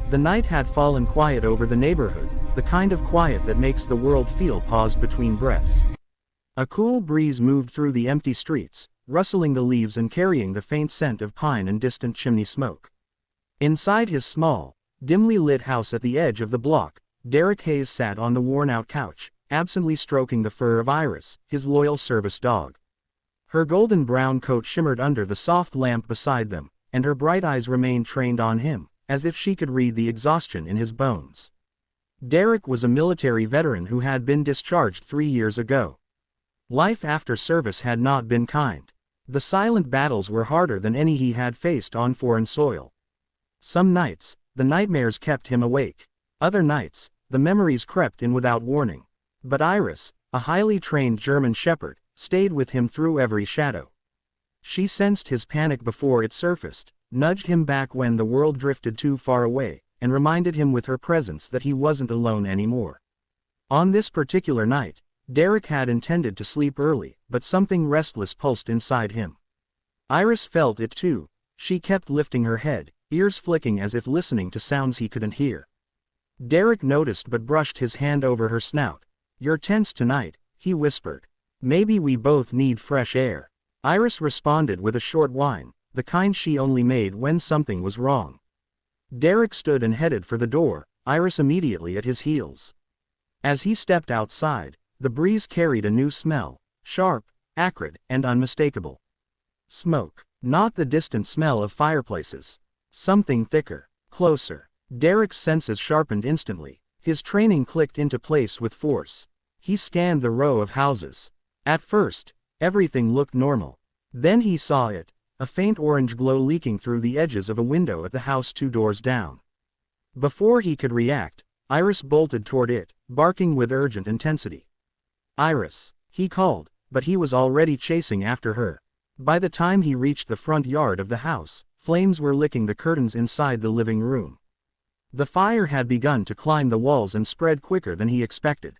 The night had fallen quiet over the neighborhood, the kind of quiet that makes the world feel paused between breaths. A cool breeze moved through the empty streets, rustling the leaves and carrying the faint scent of pine and distant chimney smoke. Inside his small, dimly lit house at the edge of the block, Derek Hayes sat on the worn-out couch, absently stroking the fur of Iris, his loyal service dog. Her golden brown coat shimmered under the soft lamp beside them, and her bright eyes remained trained on him, as if she could read the exhaustion in his bones. Derek was a military veteran who had been discharged 3 years ago. Life after service had not been kind. The silent battles were harder than any he had faced on foreign soil. Some nights, the nightmares kept him awake. Other nights, the memories crept in without warning. But Iris, a highly trained German shepherd, stayed with him through every shadow. She sensed his panic before it surfaced, nudged him back when the world drifted too far away, and reminded him with her presence that he wasn't alone anymore. On this particular night, Derek had intended to sleep early, but something restless pulsed inside him. Iris felt it too. She kept lifting her head, ears flicking as if listening to sounds he couldn't hear. Derek noticed but brushed his hand over her snout. "You're tense tonight," he whispered. "Maybe we both need fresh air." Iris responded with a short whine, the kind she only made when something was wrong. Derek stood and headed for the door, Iris immediately at his heels. As he stepped outside, the breeze carried a new smell, sharp, acrid, and unmistakable. Smoke. Not the distant smell of fireplaces. Something thicker, closer. Derek's senses sharpened instantly. His training clicked into place with force. He scanned the row of houses. At first, everything looked normal. Then he saw it, a faint orange glow leaking through the edges of a window at the house 2 doors down. Before he could react, Iris bolted toward it, barking with urgent intensity. "Iris," he called, but he was already chasing after her. By the time he reached the front yard of the house, flames were licking the curtains inside the living room. The fire had begun to climb the walls and spread quicker than he expected.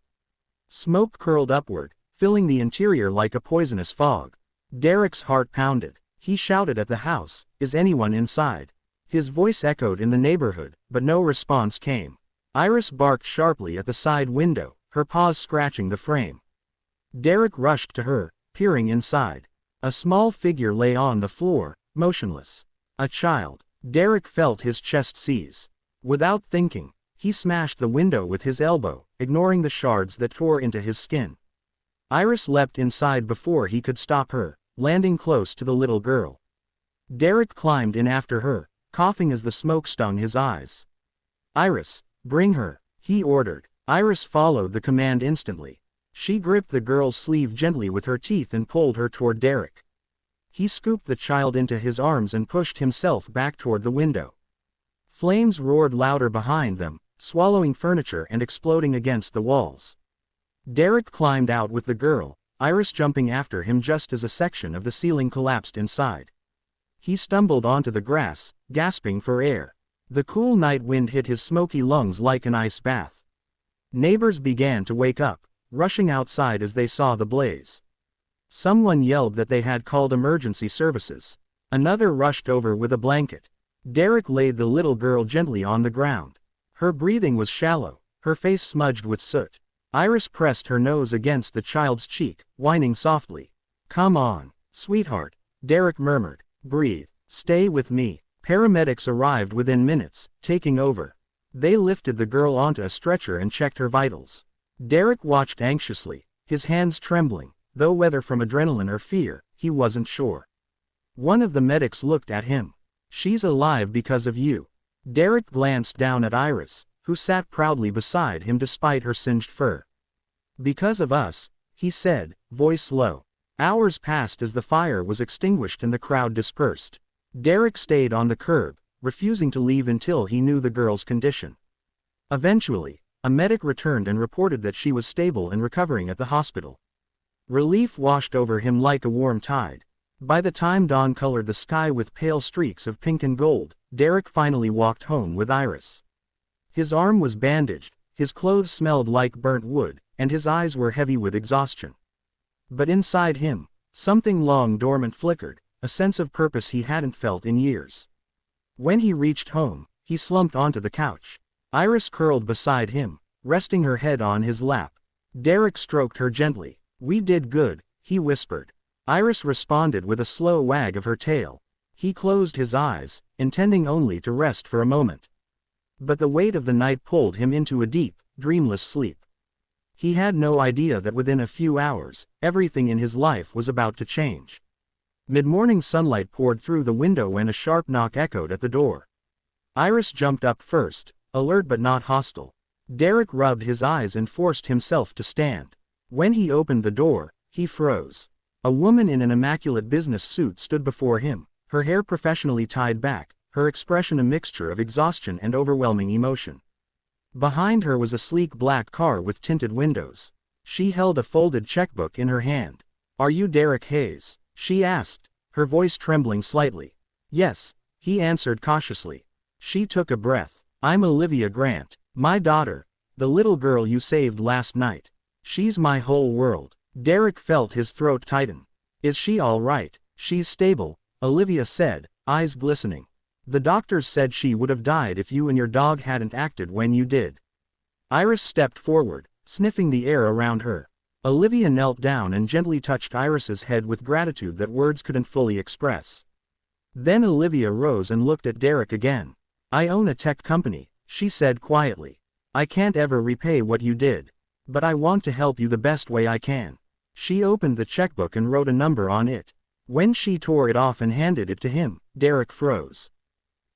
Smoke curled upward, filling the interior like a poisonous fog. Derek's heart pounded. He shouted at the house, "Is anyone inside?" His voice echoed in the neighborhood, but no response came. Iris barked sharply at the side window, her paws scratching the frame. Derek rushed to her, peering inside. A small figure lay on the floor, motionless. A child. Derek felt his chest seize. Without thinking, he smashed the window with his elbow, ignoring the shards that tore into his skin. Iris leapt inside before he could stop her, landing close to the little girl. Derek climbed in after her, coughing as the smoke stung his eyes. "Iris, bring her," he ordered. Iris followed the command instantly. She gripped the girl's sleeve gently with her teeth and pulled her toward Derek. He scooped the child into his arms and pushed himself back toward the window. Flames roared louder behind them, swallowing furniture and exploding against the walls. Derek climbed out with the girl, Iris jumping after him just as a section of the ceiling collapsed inside. He stumbled onto the grass, gasping for air. The cool night wind hit his smoky lungs like an ice bath. Neighbors began to wake up, rushing outside as they saw the blaze. Someone yelled that they had called emergency services. Another rushed over with a blanket. Derek laid the little girl gently on the ground. Her breathing was shallow, her face smudged with soot. Iris pressed her nose against the child's cheek, whining softly. "Come on, sweetheart," Derek murmured. "Breathe. Stay with me." Paramedics arrived within minutes, taking over. They lifted the girl onto a stretcher and checked her vitals. Derek watched anxiously, his hands trembling, though whether from adrenaline or fear, he wasn't sure. One of the medics looked at him. "She's alive because of you." Derek glanced down at Iris, who sat proudly beside him despite her singed fur. "Because of us," he said, voice low. Hours passed as the fire was extinguished and the crowd dispersed. Derek stayed on the curb, refusing to leave until he knew the girl's condition. Eventually, a medic returned and reported that she was stable and recovering at the hospital. Relief washed over him like a warm tide. By the time dawn colored the sky with pale streaks of pink and gold, Derek finally walked home with Iris. His arm was bandaged, his clothes smelled like burnt wood, and his eyes were heavy with exhaustion. But inside him, something long dormant flickered, a sense of purpose he hadn't felt in years. When he reached home, He slumped onto the couch. Iris curled beside him, resting her head on his lap. Derek stroked her gently. "We did good," he whispered. Iris responded with a slow wag of her tail. He closed his eyes, intending only to rest for a moment. But the weight of the night pulled him into a deep, dreamless sleep. He had no idea that within a few hours, everything in his life was about to change. Mid-morning sunlight poured through the window when a sharp knock echoed at the door. Iris jumped up first, alert but not hostile. Derek rubbed his eyes and forced himself to stand. When he opened the door, he froze. A woman in an immaculate business suit stood before him, her hair professionally tied back, her expression a mixture of exhaustion and overwhelming emotion. Behind her was a sleek black car with tinted windows. She held a folded checkbook in her hand. "Are you Derek Hayes?" she asked, her voice trembling slightly. "Yes," he answered cautiously. She took a breath. "I'm Olivia Grant, my daughter, the little girl you saved last night. She's my whole world." Derek felt his throat tighten. "Is she all right?" "She's stable," Olivia said, eyes glistening. "The doctors said she would have died if you and your dog hadn't acted when you did." Iris stepped forward, sniffing the air around her. Olivia knelt down and gently touched Iris's head with gratitude that words couldn't fully express. Then Olivia rose and looked at Derek again. "I own a tech company," she said quietly. "I can't ever repay what you did. But I want to help you the best way I can." She opened the checkbook and wrote a number on it. When she tore it off and handed it to him, Derek froze.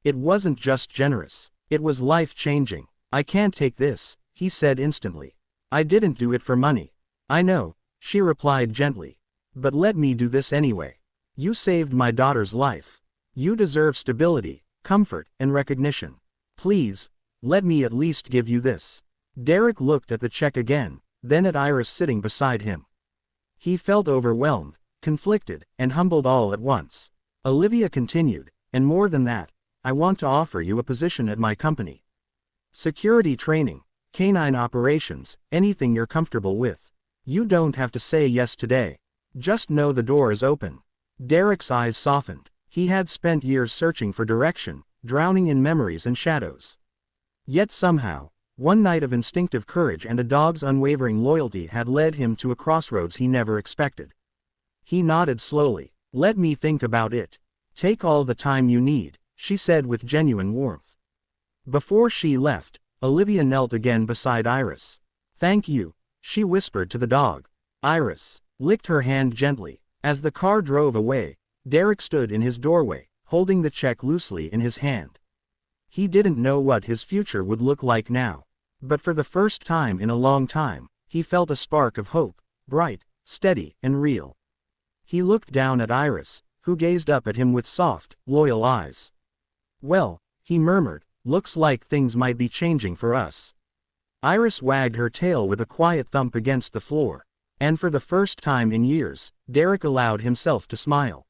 It wasn't just generous. It was life-changing. "I can't take this," he said instantly. "I didn't do it for money." "I know," she replied gently. "But let me do this anyway. You saved my daughter's life. You deserve stability, comfort, and recognition. Please, let me at least give you this." Derek looked at the check again, then at Iris sitting beside him. He felt overwhelmed, conflicted, and humbled all at once. Olivia continued, "And more than that, I want to offer you a position at my company. Security training, canine operations, anything you're comfortable with. You don't have to say yes today. Just know the door is open." Derek's eyes softened. He had spent years searching for direction, drowning in memories and shadows. Yet somehow, one night of instinctive courage and a dog's unwavering loyalty had led him to a crossroads he never expected. He nodded slowly. "Let me think about it. Take all the time you need," she said with genuine warmth. Before she left, Olivia knelt again beside Iris. "Thank you," she whispered to the dog. Iris licked her hand gently. As the car drove away, Derek stood in his doorway, holding the check loosely in his hand. He didn't know what his future would look like now. But for the first time in a long time, he felt a spark of hope, bright, steady, and real. He looked down at Iris, who gazed up at him with soft, loyal eyes. "Well," he murmured, "looks like things might be changing for us." Iris wagged her tail with a quiet thump against the floor. And for the first time in years, Derek allowed himself to smile.